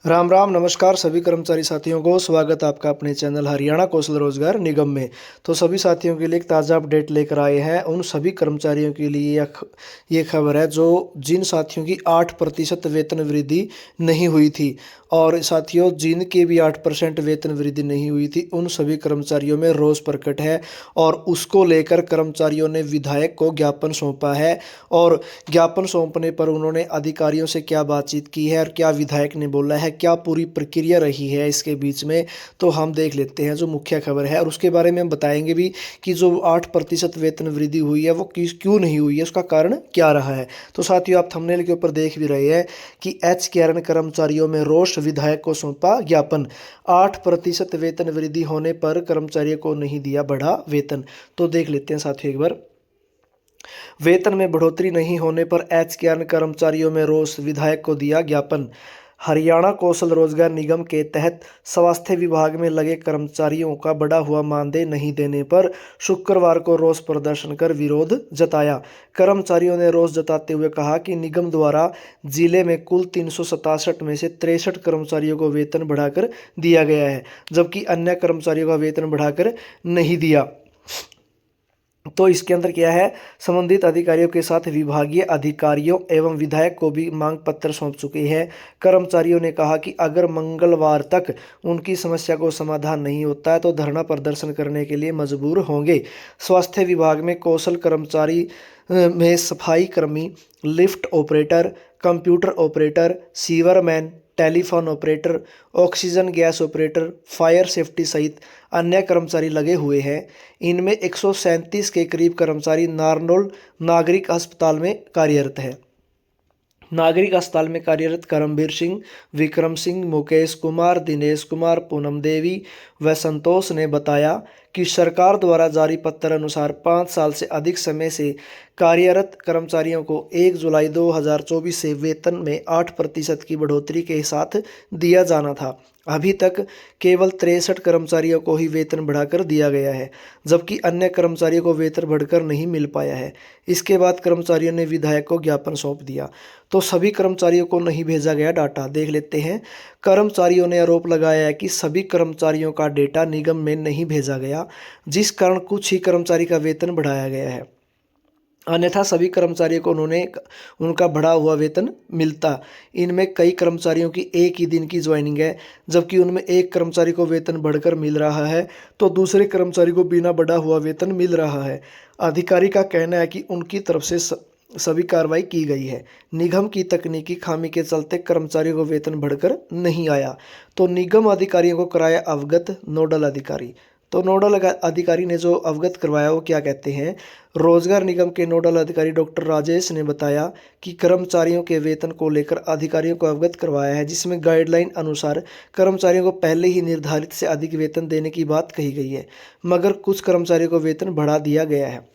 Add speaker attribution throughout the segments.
Speaker 1: राम राम नमस्कार सभी कर्मचारी साथियों को स्वागत है आपका अपने चैनल हरियाणा कौशल रोजगार निगम में। तो सभी साथियों के लिए एक ताज़ा अपडेट लेकर आए हैं। उन सभी कर्मचारियों के लिए ये खबर है जो जिन साथियों की 8% वेतन वृद्धि नहीं हुई थी, और साथियों जिनके भी 8% वेतन वृद्धि नहीं हुई थी उन सभी कर्मचारियों में रोष प्रकट है और उसको लेकर कर्मचारियों ने विधायक को ज्ञापन सौंपा है। और ज्ञापन सौंपने पर उन्होंने अधिकारियों से क्या बातचीत की है और क्या विधायक ने बोला है, क्या पूरी प्रक्रिया रही है इसके बीच में, तो हम देख लेते हैं जो मुख्य खबर है। और उसके बारे में हम बताएंगे भी कि जो 8% वेतन वृद्धि हुई है वो किस क्यों नहीं हुई है, उसका कारण क्या रहा है। तो साथियों आप थंबनेल के ऊपर देख भी रहे हैं कि एच कैरन कर्मचारियों में रोष, विधायक को सौंपा ज्ञापन। 8% वेतन वृद्धि होने पर कर्मचारियों को नहीं दिया बढ़ा वेतन। तो देख लेते हैं साथियों एक बार। वेतन में बढ़ोतरी नहीं होने पर एचकेआर कर्मचारियों में रोष, विधायक को दिया ज्ञापन। हरियाणा कौशल रोजगार निगम के तहत स्वास्थ्य विभाग में लगे कर्मचारियों का बढ़ा हुआ मानदेय नहीं देने पर शुक्रवार को रोष प्रदर्शन कर विरोध जताया। कर्मचारियों ने रोष जताते हुए कहा कि निगम द्वारा जिले में कुल 367 में से 63 कर्मचारियों को वेतन बढ़ाकर दिया गया है, जबकि अन्य कर्मचारियों का वेतन बढ़ाकर नहीं दिया। तो इसके अंदर क्या है, संबंधित अधिकारियों के साथ विभागीय अधिकारियों एवं विधायक को भी मांग पत्र सौंप चुके हैं। कर्मचारियों ने कहा कि अगर मंगलवार तक उनकी समस्या को समाधान नहीं होता है तो धरना प्रदर्शन करने के लिए मजबूर होंगे। स्वास्थ्य विभाग में कौशल कर्मचारी में सफाई कर्मी, lift operator, computer operator, sewerman, telephone operator, oxygen gas operator, fire safety सहित अन्य कर्मचारी लगे हुए हैं। इनमें 137 के करीब कर्मचारी नारनौल नागरिक अस्पताल में कार्यरत है। नागरिक अस्पताल में कार्यरत करमबीर सिंह, विक्रम सिंह, मुकेश कुमार, दिनेश कुमार, पूनम देवी व संतोष ने बताया कि सरकार द्वारा जारी पत्र अनुसार 5 साल से अधिक समय से कार्यरत कर्मचारियों को 1 जुलाई 2024 से वेतन में 8% की बढ़ोतरी के साथ दिया जाना था। अभी तक केवल 63 कर्मचारियों को ही वेतन बढ़ाकर दिया गया है, जबकि अन्य कर्मचारियों को वेतन बढ़कर नहीं मिल पाया है। इसके बाद कर्मचारियों ने विधायक को ज्ञापन सौंप दिया, तो सभी कर्मचारियों को नहीं भेजा गया डाटा। देख लेते हैं। कर्मचारियों ने आरोप लगाया है कि सभी कर्मचारियों का डेटा निगम में नहीं भेजा गया, जिस कारण कुछ ही कर्मचारी का वेतन बढ़ाया गया है, अन्यथा सभी कर्मचारियों को उनका बढ़ा हुआ वेतन मिलता। इनमें कई कर्मचारियों की एक ही दिन की ज्वाइनिंग है, जबकि उनमें एक कर्मचारी को वेतन बढ़कर मिल रहा है तो दूसरे कर्मचारी को बिना बढ़ा हुआ वेतन मिल रहा है। अधिकारी का कहना है कि उनकी तरफ से सभी कार्रवाई की गई है। निगम की तकनीकी खामी के चलते कर्मचारियों को वेतन बढ़कर नहीं आया, तो निगम अधिकारियों को कराया अवगत नोडल अधिकारी। तो नोडल अधिकारी ने जो अवगत करवाया वो क्या कहते हैं। रोजगार निगम के नोडल अधिकारी डॉक्टर राजेश ने बताया कि कर्मचारियों के वेतन को लेकर अधिकारियों को अवगत करवाया है, जिसमें गाइडलाइन अनुसार कर्मचारियों को पहले ही निर्धारित से अधिक वेतन देने की बात कही गई है, मगर कुछ कर्मचारियों को वेतन बढ़ा दिया गया है।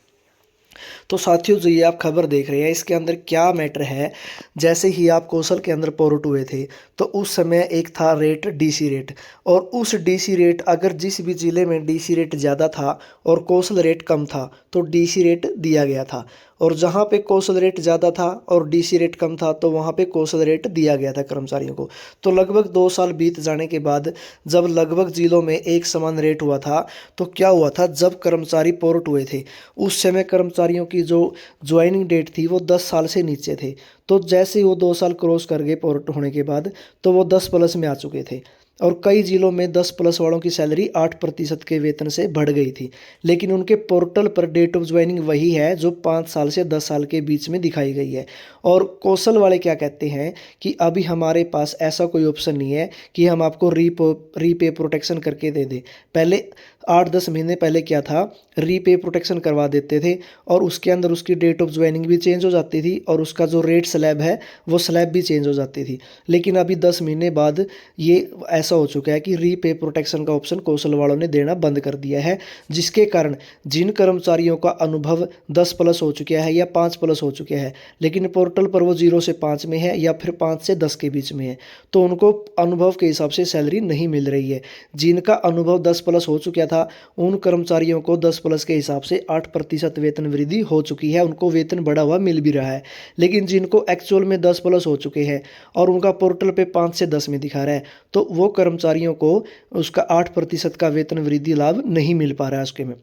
Speaker 1: तो साथियों जो ये आप खबर देख रहे हैं इसके अंदर क्या मैटर है, जैसे ही आप कौशल के अंदर पोर्ट हुए थे तो उस समय एक था रेट डीसी रेट, और उस डीसी रेट अगर जिस भी ज़िले में डीसी रेट ज़्यादा था और कौशल रेट कम था तो डीसी रेट दिया गया था, और जहाँ पे कौशल रेट ज़्यादा था और डीसी रेट कम था तो वहाँ पे कौशल रेट दिया गया था कर्मचारियों को। तो लगभग 2 साल बीत जाने के बाद जब लगभग जिलों में एक समान रेट हुआ था तो क्या हुआ था, जब कर्मचारी पोर्ट हुए थे उस समय कर्मचारियों की जो ज्वाइनिंग डेट थी वो 10 साल से नीचे थे। तो जैसे ही वो 2 साल क्रॉस कर गए पोर्ट होने के बाद तो वो 10+ में आ चुके थे, और कई जिलों में 10+ वालों की सैलरी 8% के वेतन से बढ़ गई थी, लेकिन उनके पोर्टल पर डेट ऑफ ज्वाइनिंग वही है जो 5 साल से 10 साल के बीच में दिखाई गई है। और कौशल वाले क्या कहते हैं कि अभी हमारे पास ऐसा कोई ऑप्शन नहीं है कि हम आपको रीपे प्रोटेक्शन करके दे दें। पहले 8-10 महीने पहले क्या था, रीपे प्रोटेक्शन करवा देते थे और उसके अंदर उसकी डेट ऑफ ज्वाइनिंग भी चेंज हो जाती थी और उसका जो रेट स्लैब है वो स्लैब भी चेंज हो जाती थी। लेकिन अभी 10 महीने बाद ये ऐसा हो चुका है कि रीपे प्रोटेक्शन का ऑप्शन कौशल वालों ने देना बंद कर दिया है, जिसके कारण जिन कर्मचारियों का अनुभव 10 प्लस हो चुका है या 5 प्लस हो चुका है, लेकिन पोर्टल पर वो 0 से 5 में है या फिर 5 से 10 के बीच में है, तो उनको अनुभव के हिसाब से सैलरी नहीं मिल रही है। जिनका अनुभव 10 प्लस हो चुका था उन कर्मचारियों को 10 प्लस के हिसाब से 8% वेतन वृद्धि हो चुकी है, उनको वेतन बढ़ा हुआ मिल भी रहा है। लेकिन जिनको एक्चुअल में 10 प्लस हो चुके हैं और उनका पोर्टल पे 5 से 10 में दिखा रहा है, तो वो कर्मचारियों को उसका 8% का वेतन वृद्धि लाभ नहीं मिल पा रहा है उसके में।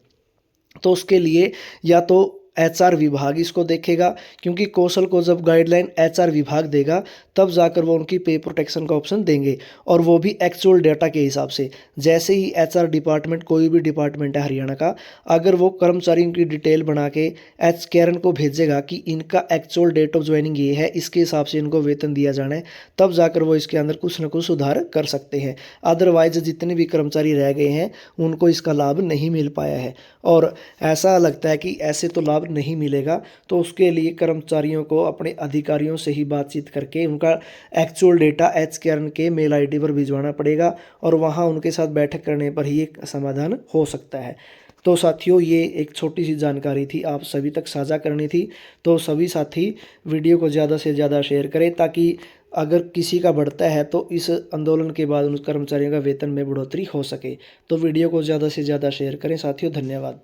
Speaker 1: तो उसके लिए या तो एचआर विभाग इसको देखेगा, क्योंकि कौशल को जब गाइडलाइन एचआर विभाग देगा तब जाकर वो उनकी पे प्रोटेक्शन का ऑप्शन देंगे, और वो भी एक्चुअल डेटा के हिसाब से। जैसे ही एचआर डिपार्टमेंट, कोई भी डिपार्टमेंट है हरियाणा का, अगर वो कर्मचारियों की डिटेल बना के एच केरन को भेजेगा कि इनका एक्चुअल डेट ऑफ ज्वाइनिंग ये है, इसके हिसाब से इनको वेतन दिया जाना है, तब जाकर वो इसके अंदर कुछ ना कुछ सुधार कर सकते हैं। अदरवाइज जितने भी कर्मचारी रह गए हैं उनको इसका लाभ नहीं मिल पाया है, और ऐसा लगता है कि ऐसे तो लाभ नहीं मिलेगा। तो उसके लिए कर्मचारियों को अपने अधिकारियों से ही बातचीत करके उनका एक्चुअल डेटा एच केरन के मेल आईडी पर भिजवाना पड़ेगा, और वहां उनके साथ बैठक करने पर ही एक समाधान हो सकता है। तो साथियों, ये एक छोटी सी जानकारी थी, आप सभी तक साझा करनी थी। तो सभी साथी वीडियो को ज़्यादा से ज़्यादा शेयर करें, ताकि अगर किसी का बढ़ता है तो इस आंदोलन के बाद उन कर्मचारियों का वेतन में बढ़ोतरी हो सके। तो वीडियो को ज़्यादा से ज़्यादा शेयर करें साथियों। धन्यवाद।